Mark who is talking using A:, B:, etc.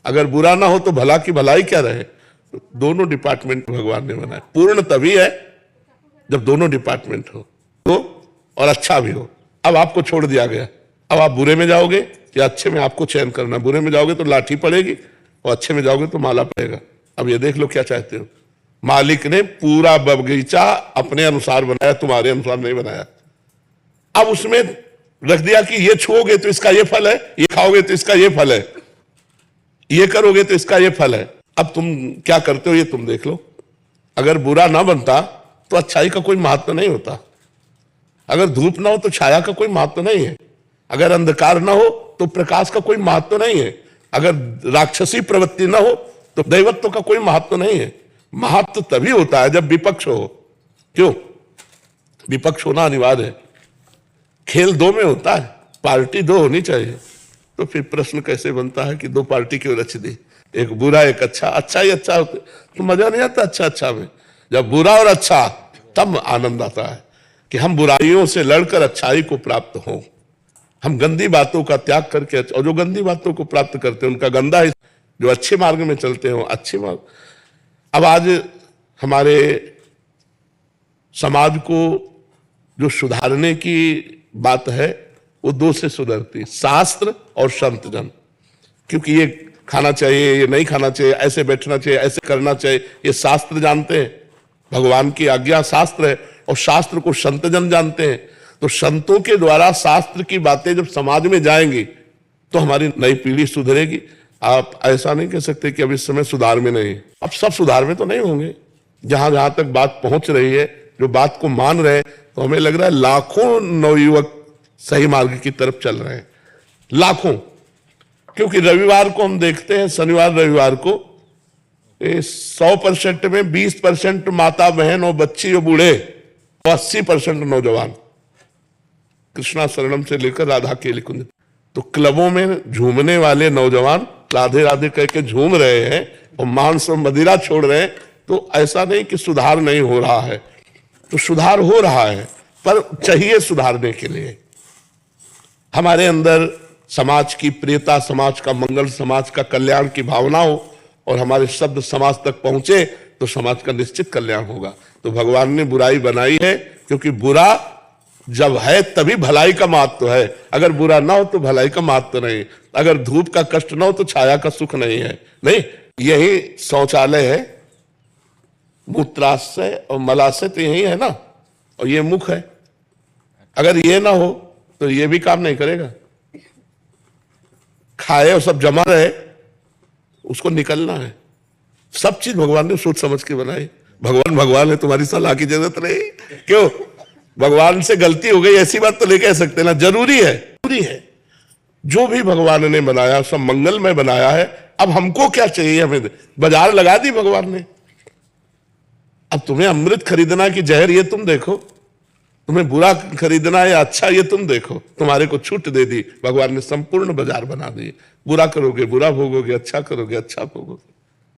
A: अगर बुरा ना हो तो भला की भलाई क्या रहे। तो दोनों डिपार्टमेंट भगवान ने बनाए। पूर्ण तभी है जब दोनों डिपार्टमेंट हो तो और अच्छा भी हो। अब आपको छोड़ दिया गया, अब आप बुरे में जाओगे या अच्छे में, आपको चयन करना। बुरे में जाओगे तो लाठी पड़ेगी और अच्छे में जाओगे तो माला पड़ेगा। अब ये देख लो क्या चाहते हो। मालिक ने पूरा बगीचा अपने अनुसार बनाया, तुम्हारे अनुसार नहीं बनाया। अब उसमें रख दिया कि ये छुओगे तो इसका ये फल है, ये खाओगे तो इसका ये फल है, ये करोगे तो इसका ये फल है। अब तुम क्या करते हो ये तुम देख लो। अगर बुरा ना बनता तो अच्छाई का कोई महत्व नहीं होता। अगर धूप ना हो तो छाया का कोई महत्व नहीं है। अगर अंधकार ना हो तो प्रकाश का कोई महत्व नहीं है। अगर राक्षसी प्रवृत्ति ना हो तो दैवत्व का कोई महत्व नहीं है। महत्व तभी होता है जब विपक्ष हो। क्यों? विपक्ष होना अनिवार्य है। खेल दो में होता है, पार्टी दो होनी चाहिए। तो फिर प्रश्न कैसे बनता है कि दो पार्टी क्यों रच दी, एक बुरा एक अच्छा। अच्छा ही अच्छा होता तो मजा नहीं आता। अच्छा अच्छा में जब बुरा और अच्छा, तब आनंद आता है कि हम बुराइयों से लड़कर अच्छाई को प्राप्त हों। हम गंदी बातों का त्याग करके, और जो गंदी बातों को प्राप्त करते हैं उनका गंदा ही, जो अच्छे मार्ग में चलते हो अच्छे मार्ग। अब आज हमारे समाज को जो सुधारने की बात है वो दो से सुधरती, शास्त्र और संत जन। क्योंकि ये खाना चाहिए, ये नहीं खाना चाहिए, ऐसे बैठना चाहिए, ऐसे करना चाहिए, ये शास्त्र जानते हैं। भगवान की आज्ञा शास्त्र है और शास्त्र को संत जन जानते हैं। तो संतों के द्वारा शास्त्र की बातें जब समाज में जाएंगी तो हमारी नई पीढ़ी सुधरेगी। आप ऐसा नहीं कह सकते कि अब इस समय सुधार में नहीं। अब सब सुधार में तो नहीं होंगे। जहां जहां तक बात पहुंच रही है, जो बात को मान रहे हैं, तो हमें लग रहा है लाखों नवयुवक सही मार्ग की तरफ चल रहे हैं, लाखों। क्योंकि रविवार को हम देखते हैं, शनिवार रविवार को 100% में 20% माता बहन और बच्ची और बूढ़े और 80% नौजवान, कृष्णा शरणम से लेकर राधा केली कुंज। तो क्लबों में झूमने वाले नौजवान राधे राधे कह के झूम रहे हैं और मांस और मदिरा छोड़ रहे हैं। तो ऐसा नहीं कि सुधार नहीं हो रहा है, तो सुधार हो रहा है, पर चाहिए सुधारने के लिए हमारे अंदर समाज की प्रियता, समाज का मंगल, समाज का कल्याण की भावना हो और हमारे शब्द समाज तक पहुंचे तो समाज का निश्चित कल्याण होगा। तो भगवान ने बुराई बनाई है क्योंकि बुरा जब है तभी भलाई का महत्व है। अगर बुरा ना हो तो भलाई का महत्व नहीं। अगर धूप का कष्ट ना हो तो छाया का सुख नहीं है। नहीं, यही शौचालय है, मूत्राशय और मलाशय तो यही है ना, और ये मुख है। अगर ये ना हो तो ये भी काम नहीं करेगा। खाए और सब जमा रहे, उसको निकलना है। सब चीज भगवान ने सोच समझ के बनाई। भगवान है, तुम्हारी सलाह की जरूरत नहीं। क्यों? भगवान से गलती हो गई ऐसी बात तो नहीं कह सकते ना। जरूरी है जो भी भगवान ने बनाया सब मंगलमय बनाया है। अब हमको क्या चाहिए? हमें बाजार लगा दी भगवान ने। अब तुम्हें अमृत खरीदना कि जहर, ये तुम देखो। तुम्हें बुरा खरीदना है या अच्छा, ये तुम देखो। तुम्हारे को छूट दे दी भगवान ने, संपूर्ण बाजार बना दी। बुरा करोगे बुरा भोगोगे, अच्छा करोगे अच्छा भोगोगे।